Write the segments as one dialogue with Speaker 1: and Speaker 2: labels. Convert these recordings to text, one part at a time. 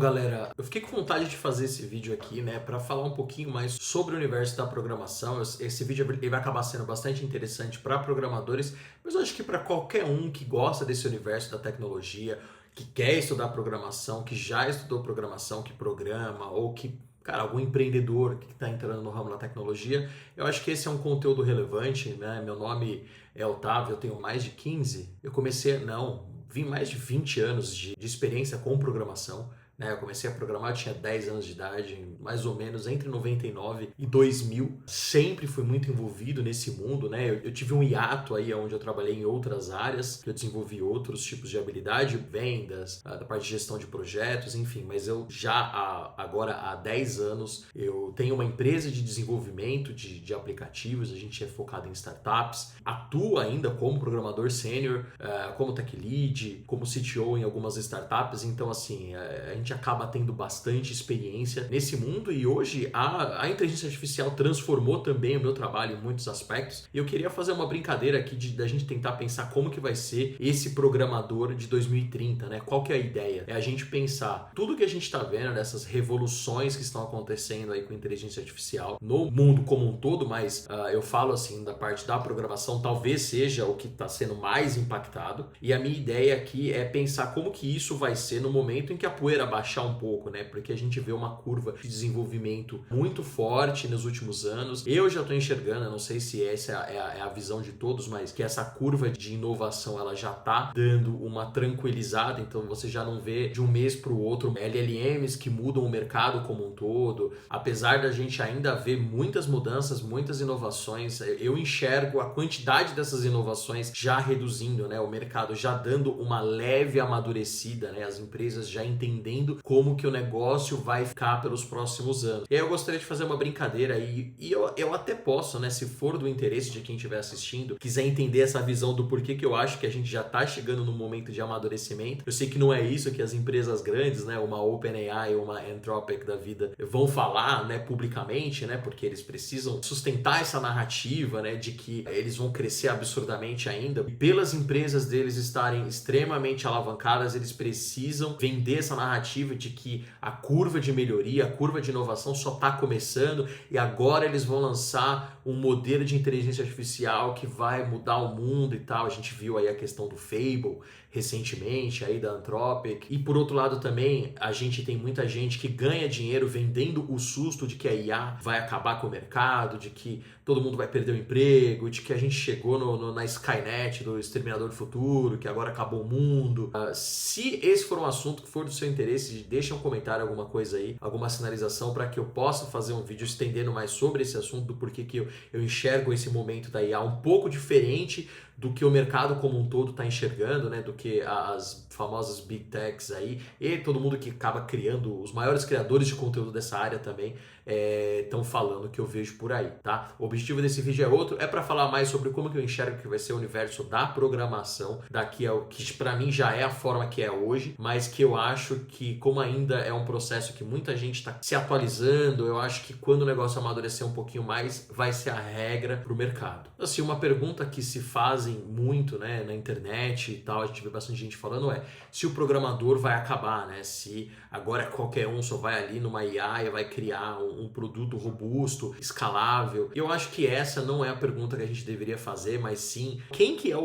Speaker 1: Galera, eu fiquei com vontade de fazer esse vídeo aqui, né, para falar um pouquinho mais sobre o universo da programação. Esse vídeo ele vai acabar sendo bastante interessante para programadores, mas eu acho que para qualquer um que gosta desse universo da tecnologia, que quer estudar programação, que já estudou programação, que programa, ou que, cara, algum empreendedor que está entrando no ramo da tecnologia, eu acho que esse é um conteúdo relevante, né? Meu nome é Otávio, eu tenho mais de 15, vim mais de 20 anos de experiência com programação. Eu comecei a programar, eu tinha 10 anos de idade, mais ou menos entre 99 e 2000. Sempre fui muito envolvido nesse mundo, né? Eu tive um hiato aí onde eu trabalhei em outras áreas, que eu desenvolvi outros tipos de habilidade, vendas, da parte de gestão de projetos, enfim. Mas eu agora há 10 anos, eu tenho uma empresa de desenvolvimento de aplicativos, a gente é focado em startups, atuo ainda como programador sênior, como tech lead, como CTO em algumas startups. Então, assim, a gente acaba tendo bastante experiência nesse mundo e hoje a inteligência artificial transformou também o meu trabalho em muitos aspectos. E eu queria fazer uma brincadeira aqui da gente tentar pensar como que vai ser esse programador de 2030, né? Qual que é a ideia? É a gente pensar tudo que a gente está vendo dessas revoluções que estão acontecendo aí com inteligência artificial no mundo como um todo, mas eu falo assim da parte da programação, talvez seja o que está sendo mais impactado. E a minha ideia aqui é pensar como que isso vai ser no momento em que a poeira baixar um pouco, né? Porque a gente vê uma curva de desenvolvimento muito forte nos últimos anos. Eu já estou enxergando, eu não sei se essa é a visão de todos, mas que essa curva de inovação ela já está dando uma tranquilizada, então você já não vê de um mês para o outro LLMs que mudam o mercado como um todo. Apesar da gente ainda ver muitas mudanças, muitas inovações, eu enxergo a quantidade dessas inovações já reduzindo, né? O mercado já dando uma leve amadurecida, né? As empresas já entendendo como que o negócio vai ficar pelos próximos anos. E aí eu gostaria de fazer uma brincadeira aí, e eu até posso, né, se for do interesse de quem estiver assistindo, quiser entender essa visão do porquê que eu acho que a gente já está chegando no momento de amadurecimento. Eu sei que não é isso que as empresas grandes, né, uma OpenAI ou uma Anthropic da vida vão falar, né, publicamente, né, porque eles precisam sustentar essa narrativa, né, de que eles vão crescer absurdamente ainda. E pelas empresas deles estarem extremamente alavancadas, eles precisam vender essa narrativa de que a curva de melhoria, a curva de inovação só está começando e agora eles vão lançar um modelo de inteligência artificial que vai mudar o mundo e tal. A gente viu aí a questão do Fable recentemente, aí da Anthropic. E por outro lado também, a gente tem muita gente que ganha dinheiro vendendo o susto de que a IA vai acabar com o mercado, de que todo mundo vai perder o emprego, de que a gente chegou na Skynet do Exterminador do Futuro, que agora acabou o mundo. Se esse for um assunto que for do seu interesse, deixa um comentário, alguma coisa aí, alguma sinalização para que eu possa fazer um vídeo estendendo mais sobre esse assunto, do porquê que eu enxergo esse momento da IA um pouco diferente do que o mercado como um todo está enxergando, né? Do que as famosas Big Techs aí e todo mundo que acaba criando, os maiores criadores de conteúdo dessa área também estão falando, que eu vejo por aí, tá? O objetivo desse vídeo é outro, é para falar mais sobre como que eu enxergo que vai ser o universo da programação daqui ao que para mim já é a forma que é hoje, mas que eu acho que como ainda é um processo que muita gente está se atualizando, eu acho que quando o negócio amadurecer um pouquinho mais, vai ser a regra para o mercado. Assim, uma pergunta que se fazem muito, né, na internet e tal, a gente vê bastante gente falando se o programador vai acabar, né? Se agora qualquer um só vai ali numa IA e vai criar um produto robusto, escalável. Eu acho que essa não é a pergunta que a gente deveria fazer, mas sim, quem que é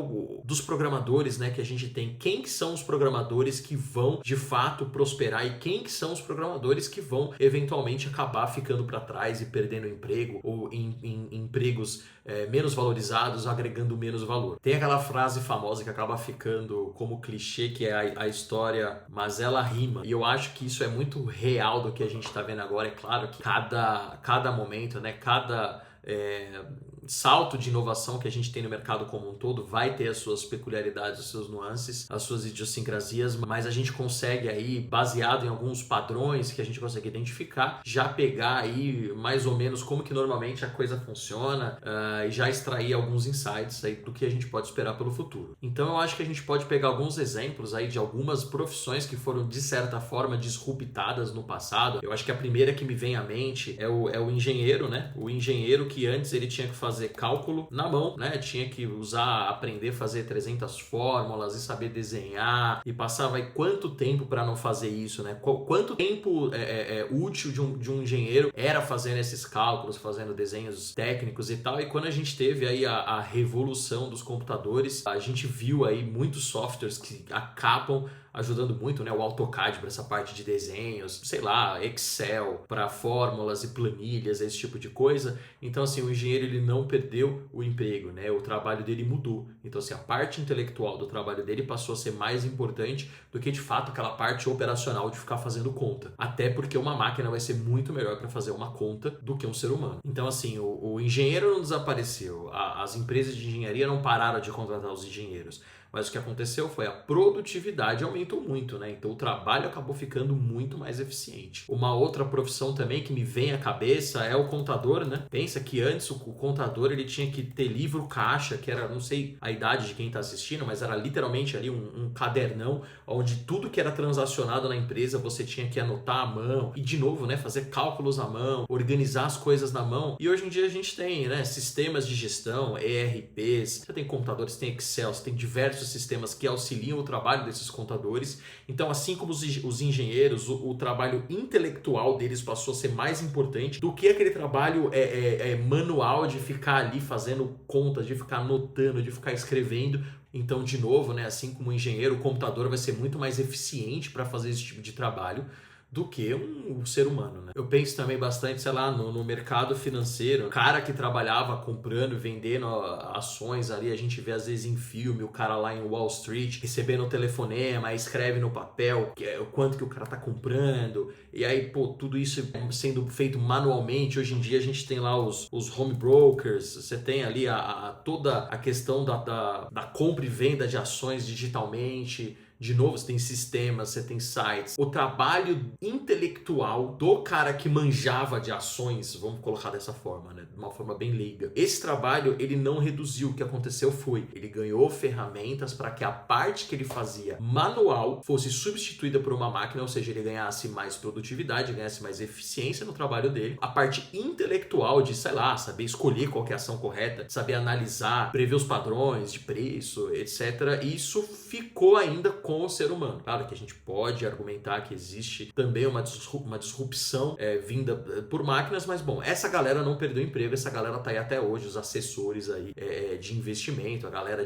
Speaker 1: dos programadores, né, que a gente tem? Quem que são os programadores que vão de fato prosperar e quem que são os programadores que vão eventualmente acabar ficando para trás e perdendo emprego ou em empregos menos valorizados, agregando menos valor. Tem aquela frase famosa que acaba ficando como clichê, que é a história, mas ela rima. E eu acho que isso é muito real do que a gente está vendo agora. É claro que cada momento, né, cada salto de inovação que a gente tem no mercado como um todo vai ter as suas peculiaridades, as suas nuances, as suas idiosincrasias, mas a gente consegue aí, baseado em alguns padrões que a gente consegue identificar, já pegar aí mais ou menos como que normalmente a coisa funciona e já extrair alguns insights aí do que a gente pode esperar pelo futuro. Então eu acho que a gente pode pegar alguns exemplos aí de algumas profissões que foram de certa forma disruptadas no passado. Eu acho que a primeira que me vem à mente é o engenheiro, né? O engenheiro que antes ele tinha que fazer fazer cálculo na mão, né? Tinha que aprender a fazer 300 fórmulas e saber desenhar, e passava aí quanto tempo para não fazer isso, né? Quanto tempo útil de um engenheiro era fazendo esses cálculos, fazendo desenhos técnicos e tal. E quando a gente teve aí a revolução dos computadores, a gente viu aí muitos softwares que acabam ajudando muito, né? O AutoCAD para essa parte de desenhos, sei lá, Excel para fórmulas e planilhas, esse tipo de coisa. Então, assim, o engenheiro ele não perdeu o emprego, né? O trabalho dele mudou. Então, assim, a parte intelectual do trabalho dele passou a ser mais importante do que, de fato, aquela parte operacional de ficar fazendo conta. Até porque uma máquina vai ser muito melhor para fazer uma conta do que um ser humano. Então, assim, o engenheiro não desapareceu. As empresas de engenharia não pararam de contratar os engenheiros. Mas o que aconteceu foi a produtividade aumentou muito, né? Então o trabalho acabou ficando muito mais eficiente. Uma outra profissão também que me vem à cabeça é o contador, né? Pensa que antes o contador ele tinha que ter livro caixa, que era, não sei a idade de quem está assistindo, mas era literalmente ali um cadernão onde tudo que era transacionado na empresa você tinha que anotar à mão e de novo, né, fazer cálculos à mão, organizar as coisas na mão. E hoje em dia a gente tem, né, sistemas de gestão, ERPs, você tem computadores, tem Excel, você tem diversos sistemas que auxiliam o trabalho desses contadores. Então, assim como os engenheiros, o trabalho intelectual deles passou a ser mais importante do que aquele trabalho manual de ficar ali fazendo contas, de ficar anotando, de ficar escrevendo. Então, de novo, né, assim como o engenheiro, o computador vai ser muito mais eficiente para fazer esse tipo de trabalho do que um ser humano, né? Eu penso também bastante, sei lá, no mercado financeiro, o cara que trabalhava comprando e vendendo ações ali, a gente vê às vezes em filme, o cara lá em Wall Street recebendo o telefonema, escreve no papel o quanto que o cara tá comprando, e aí, pô, tudo isso sendo feito manualmente. Hoje em dia a gente tem lá os home brokers, você tem ali toda a questão da compra e venda de ações digitalmente. De novo, você tem sistemas, você tem sites. O trabalho intelectual do cara que manjava de ações, vamos colocar dessa forma, né? De uma forma bem leiga. Esse trabalho, ele não reduziu. O que aconteceu foi, ele ganhou ferramentas para que a parte que ele fazia manual fosse substituída por uma máquina, ou seja, ele ganhasse mais produtividade, ganhasse mais eficiência no trabalho dele. A parte intelectual de, sei lá, saber escolher qual que é a ação correta, saber analisar, prever os padrões de preço, etc. Isso ficou ainda com o ser humano. Claro que a gente pode argumentar que existe também uma disrupção vinda por máquinas, mas bom, essa galera não perdeu emprego, essa galera tá aí até hoje, os assessores aí de investimento, a galera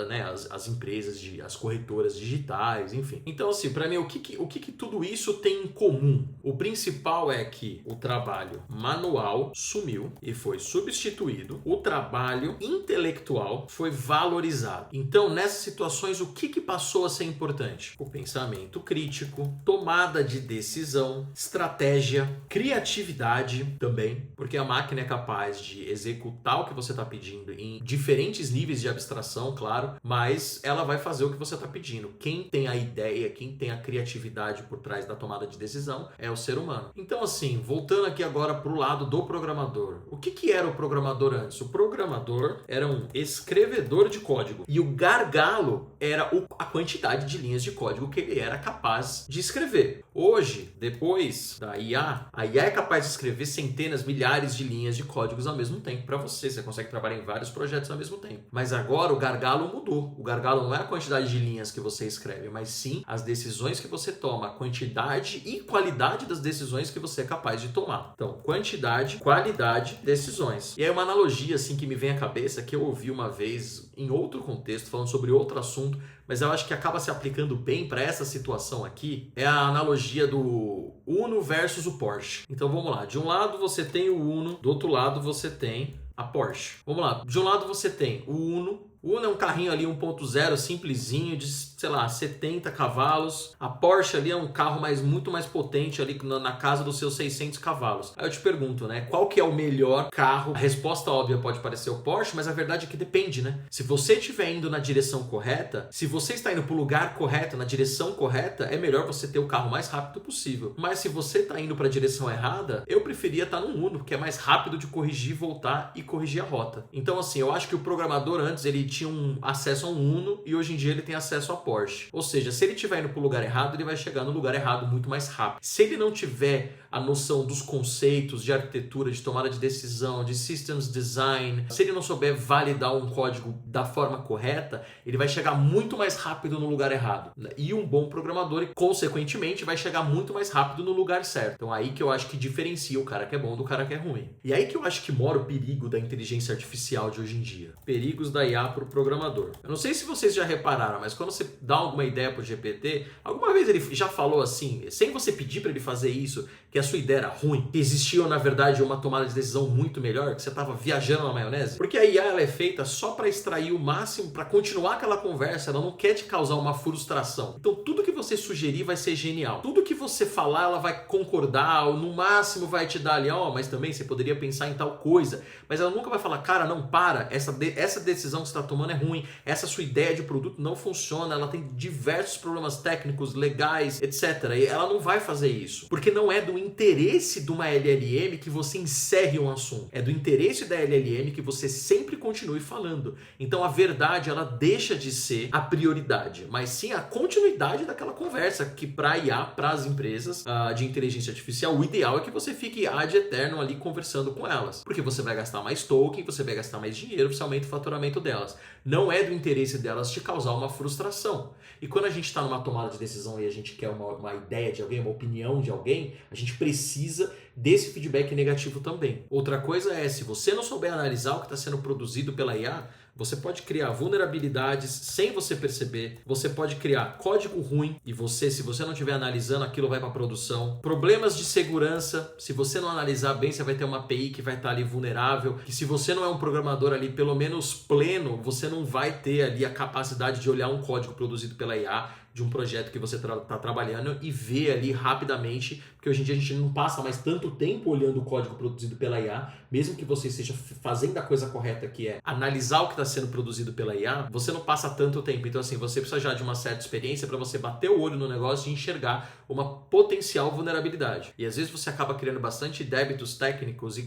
Speaker 1: né, as empresas, as corretoras digitais, enfim. Então, assim, para mim, o que tudo isso tem em comum? O principal é que o trabalho manual sumiu e foi substituído, o trabalho intelectual foi valorizado. Então, nessas situações, o que passou a ser importante? O pensamento crítico, tomada de decisão, estratégia, criatividade também, porque a máquina é capaz de executar o que você está pedindo em diferentes níveis de abstração, claro, mas ela vai fazer o que você está pedindo. Quem tem a ideia, quem tem a criatividade por trás da tomada de decisão é o ser humano. Então, assim, voltando aqui agora para o lado do programador. O que era o programador antes? O programador era um escrevedor de código e o gargalo era a quantidade de linhas de código que ele era capaz de escrever. Hoje, depois da IA, a IA é capaz de escrever centenas, milhares de linhas de códigos ao mesmo tempo para você. Você consegue trabalhar em vários projetos ao mesmo tempo. Mas agora o gargalo mudou. O gargalo não é a quantidade de linhas que você escreve, mas sim as decisões que você toma, a quantidade e qualidade das decisões que você é capaz de tomar. Então, quantidade, qualidade, decisões. E aí uma analogia assim que me vem à cabeça, que eu ouvi uma vez em outro contexto, falando sobre outro assunto, mas eu acho que acaba se aplicando bem para essa situação aqui, é a analogia do Uno versus o Porsche. Então vamos lá, de um lado você tem o Uno, do outro lado você tem a Porsche. Vamos lá, de um lado você tem o Uno. O Uno é um carrinho ali 1.0 simplesinho de, sei lá, 70 cavalos. A Porsche ali é um carro muito mais potente ali na casa dos seus 600 cavalos. Aí eu te pergunto, né, qual que é o melhor carro? A resposta óbvia pode parecer o Porsche, mas a verdade é que depende, né? Se você estiver indo na direção correta, se você está indo para o lugar correto, na direção correta, é melhor você ter o carro mais rápido possível. Mas se você está indo para a direção errada, eu preferia estar no Uno, porque é mais rápido de corrigir, voltar e corrigir a rota. Então, assim, eu acho que o programador antes, ele tinha acesso a um Uno e hoje em dia ele tem acesso a Porsche. Porsche. Ou seja, se ele estiver indo para o lugar errado, ele vai chegar no lugar errado muito mais rápido. Se ele não tiver a noção dos conceitos de arquitetura, de tomada de decisão, de systems design, se ele não souber validar um código da forma correta, ele vai chegar muito mais rápido no lugar errado. E um bom programador, consequentemente, vai chegar muito mais rápido no lugar certo. Então aí que eu acho que diferencia o cara que é bom do cara que é ruim. E aí que eu acho que mora o perigo da inteligência artificial de hoje em dia. Perigos da IA para o programador. Eu não sei se vocês já repararam, mas quando você dá alguma ideia pro GPT, alguma vez ele já falou assim, sem você pedir para ele fazer isso, que a sua ideia era ruim, que existia na verdade uma tomada de decisão muito melhor, que você estava viajando na maionese? Porque a IA ela é feita só para extrair o máximo, para continuar aquela conversa, ela não quer te causar uma frustração. Então tudo que você sugerir vai ser genial. Tudo que você falar ela vai concordar, ou no máximo vai te dar ali, mas também você poderia pensar em tal coisa, mas ela nunca vai falar, cara, não, para, essa decisão que você está tomando é ruim, essa sua ideia de produto não funciona, ela tem diversos problemas técnicos, legais, etc. E ela não vai fazer isso, porque não é do interesse de uma LLM que você encerre um assunto. É do interesse da LLM que você sempre continue falando. Então a verdade, ela deixa de ser a prioridade, mas sim a continuidade daquela conversa, que para IA, para as empresas de inteligência artificial, o ideal é que você fique ad eterno ali conversando com elas, porque você vai gastar mais token, você vai gastar mais dinheiro, você aumenta o faturamento delas. Não é do interesse delas te causar uma frustração. E quando a gente está numa tomada de decisão e a gente quer uma ideia de alguém, uma opinião de alguém, a gente precisa desse feedback negativo também. Outra coisa é, se você não souber analisar o que está sendo produzido pela IA, você pode criar vulnerabilidades sem você perceber, você pode criar código ruim e se você não estiver analisando, aquilo vai para produção. Problemas de segurança, se você não analisar bem, você vai ter uma API que vai estar ali vulnerável, que se você não é um programador ali pelo menos pleno, você não vai ter ali a capacidade de olhar um código produzido pela IA, de um projeto que você está trabalhando e ver ali rapidamente, porque hoje em dia a gente não passa mais tanto tempo olhando o código produzido pela IA, mesmo que você esteja fazendo a coisa correta, que é analisar o que está sendo produzido pela IA, você não passa tanto tempo. Então assim, você precisa já de uma certa experiência para você bater o olho no negócio e enxergar uma potencial vulnerabilidade. E às vezes você acaba criando bastante débitos técnicos e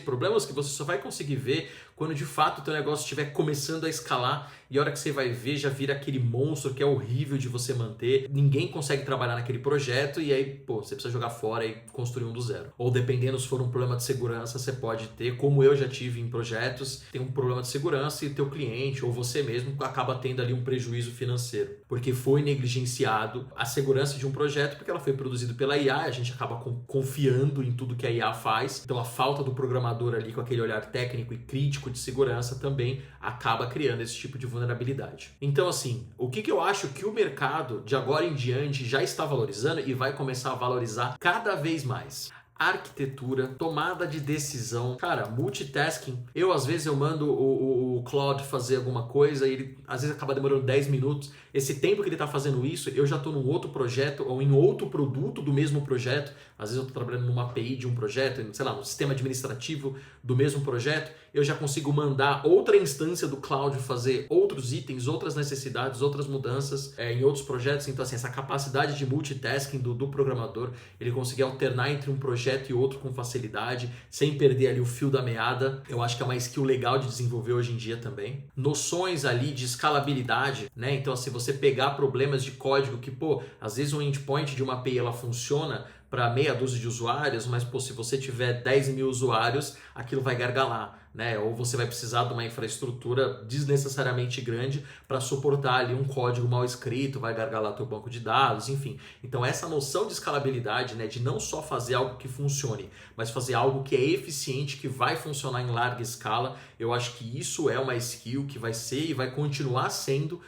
Speaker 1: problemas que você só vai conseguir ver quando de fato o teu negócio estiver começando a escalar, e a hora que você vai ver já vira aquele monstro que é horrível de você manter, ninguém consegue trabalhar naquele projeto e aí, você precisa jogar fora e construir um do zero. Ou dependendo, se for um problema de segurança, você pode ter, como eu já tive em projetos, tem um problema de segurança e teu cliente ou você mesmo acaba tendo ali um prejuízo financeiro, porque foi negligenciado a segurança de um projeto, porque ela foi produzida pela IA, a gente acaba confiando em tudo que a IA faz, então a falta do programador ali com aquele olhar técnico e crítico de segurança também acaba criando esse tipo de vulnerabilidade. Então assim, o que eu acho que o mercado de agora em diante já está valorizando e vai começar a valorizar cada vez mais: arquitetura, tomada de decisão, cara, multitasking. Às vezes eu mando o Claude fazer alguma coisa e ele às vezes acaba demorando 10 minutos. Esse tempo que ele está fazendo isso, eu já estou num outro projeto ou em outro produto do mesmo projeto. Às vezes eu estou trabalhando numa API de um projeto, sei lá, no sistema administrativo do mesmo projeto. Eu já consigo mandar outra instância do Cloud fazer outros itens, outras necessidades, outras mudanças em outros projetos. Então assim, essa capacidade de multitasking do programador, ele conseguir alternar entre um projeto e outro com facilidade, sem perder ali o fio da meada, eu acho que é uma skill legal de desenvolver hoje em dia também. Noções ali de escalabilidade, né? Então se você pegar problemas de código que, às vezes um endpoint de uma API ela funciona para meia dúzia de usuários, mas se você tiver 10 mil usuários, aquilo vai gargalar, né? Ou você vai precisar de uma infraestrutura desnecessariamente grande para suportar ali um código mal escrito, vai gargalar teu banco de dados, enfim. Então essa noção de escalabilidade, né, de não só fazer algo que funcione, mas fazer algo que é eficiente, que vai funcionar em larga escala, eu acho que isso é uma skill que vai ser e vai continuar sendo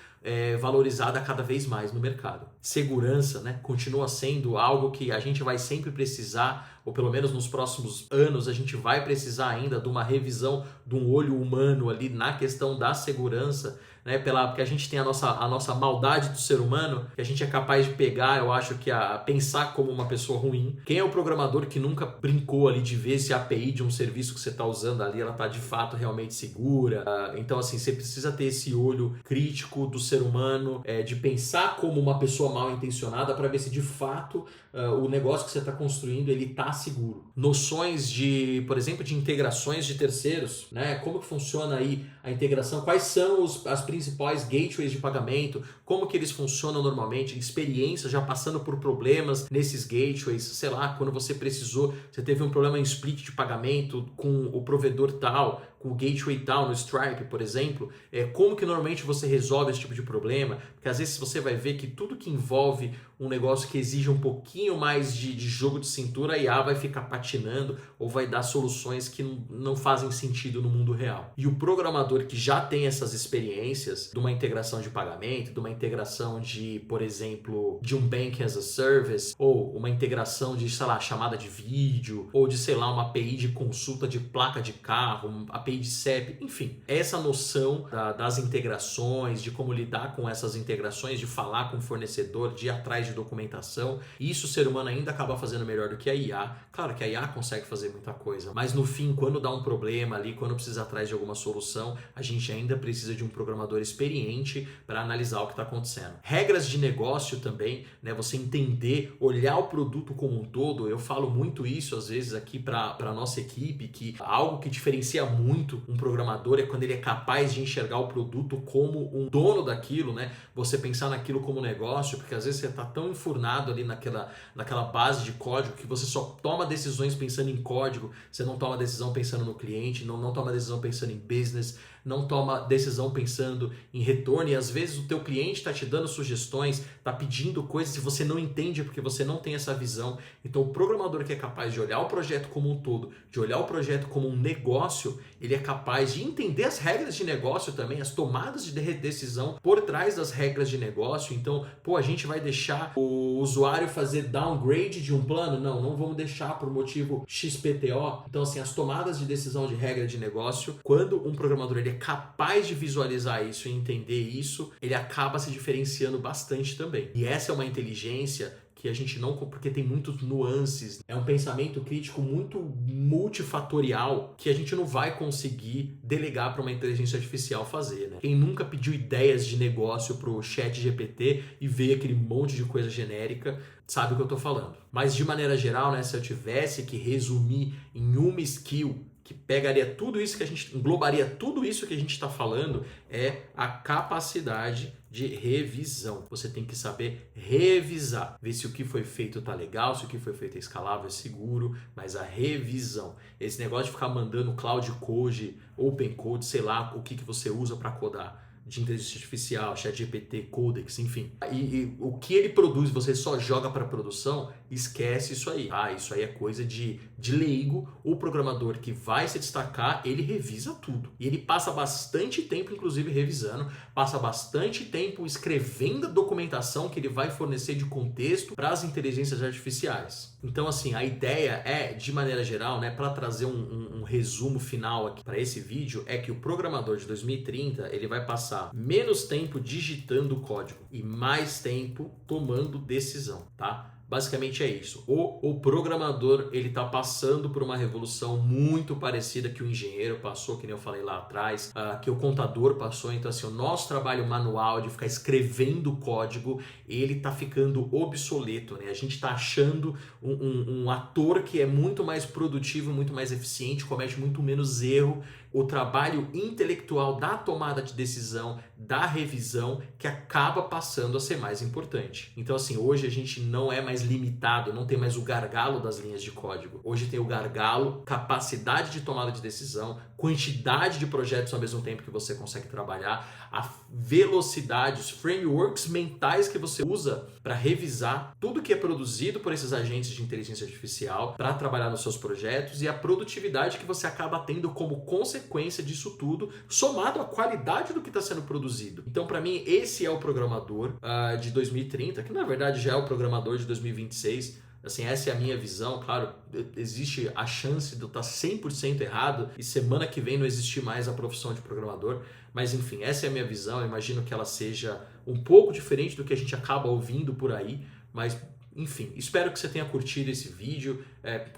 Speaker 1: valorizada cada vez mais no mercado. Segurança, né, continua sendo algo que a gente vai sempre precisar, ou pelo menos nos próximos anos a gente vai precisar ainda de uma revisão de um olho humano ali na questão da segurança, né, porque a gente tem a nossa maldade do ser humano, que a gente é capaz de pegar, eu acho que a pensar como uma pessoa ruim. Quem é o programador que nunca brincou ali de ver se a API de um serviço que você está usando ali, ela está de fato realmente segura? Então assim, você precisa ter esse olho crítico do ser humano, de pensar como uma pessoa mal intencionada para ver se de fato o negócio que você está construindo ele está seguro. Noções de, por exemplo, de integrações de terceiros, né? Como que funciona aí a integração? Quais são as principais gateways de pagamento, como que eles funcionam normalmente, experiência já passando por problemas nesses gateways, sei lá, quando você precisou, você teve um problema em split de pagamento com o provedor tal, com o gateway tal, no Stripe, por exemplo, como que normalmente você resolve esse tipo de problema, porque às vezes você vai ver que tudo que envolve um negócio que exige um pouquinho mais de jogo de cintura, a IA vai ficar patinando ou vai dar soluções que não fazem sentido no mundo real. E o programador que já tem essas experiências de uma integração de pagamento, de uma integração de, por exemplo, de um Bank as a Service, ou uma integração de, sei lá, chamada de vídeo, ou de, sei lá, uma API de consulta de placa de carro, uma API de CEP, enfim. Essa noção das integrações, de como lidar com essas integrações, de falar com o fornecedor, de ir atrás de documentação, isso o ser humano ainda acaba fazendo melhor do que a IA. Claro que a IA consegue fazer muita coisa, mas no fim, quando dá um problema ali, quando precisa atrás de alguma solução, a gente ainda precisa de um programador experiente para analisar o que está acontecendo. Regras de negócio também, né? Você entender, olhar o produto como um todo. Eu falo muito isso às vezes aqui para a nossa equipe, que algo que diferencia muito um programador é quando ele é capaz de enxergar o produto como um dono daquilo, né? Você pensar naquilo como negócio, porque às vezes você está tão enfurnado ali naquela base de código que você só toma decisões pensando em código, você não toma decisão pensando no cliente, não toma decisão pensando em business, não toma decisão pensando em retorno, e às vezes o teu cliente está te dando sugestões, está pedindo coisas e você não entende porque você não tem essa visão. Então o programador que é capaz de olhar o projeto como um todo, de olhar o projeto como um negócio, ele é capaz de entender as regras de negócio também, as tomadas de decisão por trás das regras de negócio. Então, a gente vai deixar o usuário fazer downgrade de um plano? Não vamos deixar por motivo XPTO. Então, assim, as tomadas de decisão de regra de negócio, quando um programador ele é capaz de visualizar isso e entender isso, ele acaba se diferenciando bastante também. E essa é uma inteligência que a gente não... porque tem muitos nuances. É um pensamento crítico muito multifatorial que a gente não vai conseguir delegar para uma inteligência artificial fazer, né? Quem nunca pediu ideias de negócio pro ChatGPT e vê aquele monte de coisa genérica, sabe o que eu tô falando. Mas de maneira geral, né, se eu tivesse que resumir em uma skill que pegaria tudo isso que a gente... englobaria tudo isso que a gente está falando, é a capacidade de revisão. Você tem que saber revisar, ver se o que foi feito está legal, se o que foi feito é escalável, é seguro, mas a revisão. Esse negócio de ficar mandando Cloud Code, Open Code, sei lá o que você usa para codar, de inteligência artificial, ChatGPT, Codex, enfim. E o que ele produz, você só joga para produção, esquece isso aí. Isso aí é coisa de leigo. O programador que vai se destacar, ele revisa tudo. E ele passa bastante tempo, inclusive, revisando, passa bastante tempo escrevendo a documentação que ele vai fornecer de contexto para as inteligências artificiais. Então, assim, a ideia é, de maneira geral, né, para trazer um resumo final aqui para esse vídeo, é que o programador de 2030, ele vai passar menos tempo digitando o código e mais tempo tomando decisão, tá? Basicamente é isso. O programador, ele está passando por uma revolução muito parecida que o engenheiro passou, que nem eu falei lá atrás, que o contador passou. Então, assim, o nosso trabalho manual de ficar escrevendo código, ele está ficando obsoleto, né? A gente está achando um ator que é muito mais produtivo, muito mais eficiente, comete muito menos erro. O trabalho intelectual da tomada de decisão, da revisão, que acaba passando a ser mais importante. Então, assim, hoje a gente não é mais limitado, não tem mais o gargalo das linhas de código. Hoje tem o gargalo, capacidade de tomada de decisão, quantidade de projetos ao mesmo tempo que você consegue trabalhar, a velocidade, os frameworks mentais que você usa para revisar tudo que é produzido por esses agentes de inteligência artificial para trabalhar nos seus projetos, e a produtividade que você acaba tendo como consequência disso tudo, somado à qualidade do que está sendo produzido. Então, para mim, esse é o programador de 2030, que na verdade já é o programador de 2026. Assim, essa é a minha visão. Claro, existe a chance de eu estar 100% errado e semana que vem não existir mais a profissão de programador, mas enfim, essa é a minha visão. Eu imagino que ela seja um pouco diferente do que a gente acaba ouvindo por aí, mas enfim, espero que você tenha curtido esse vídeo.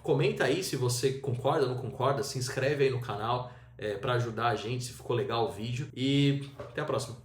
Speaker 1: Comenta aí se você concorda ou não concorda, se inscreve aí no canal para ajudar a gente, se ficou legal o vídeo, e até a próxima.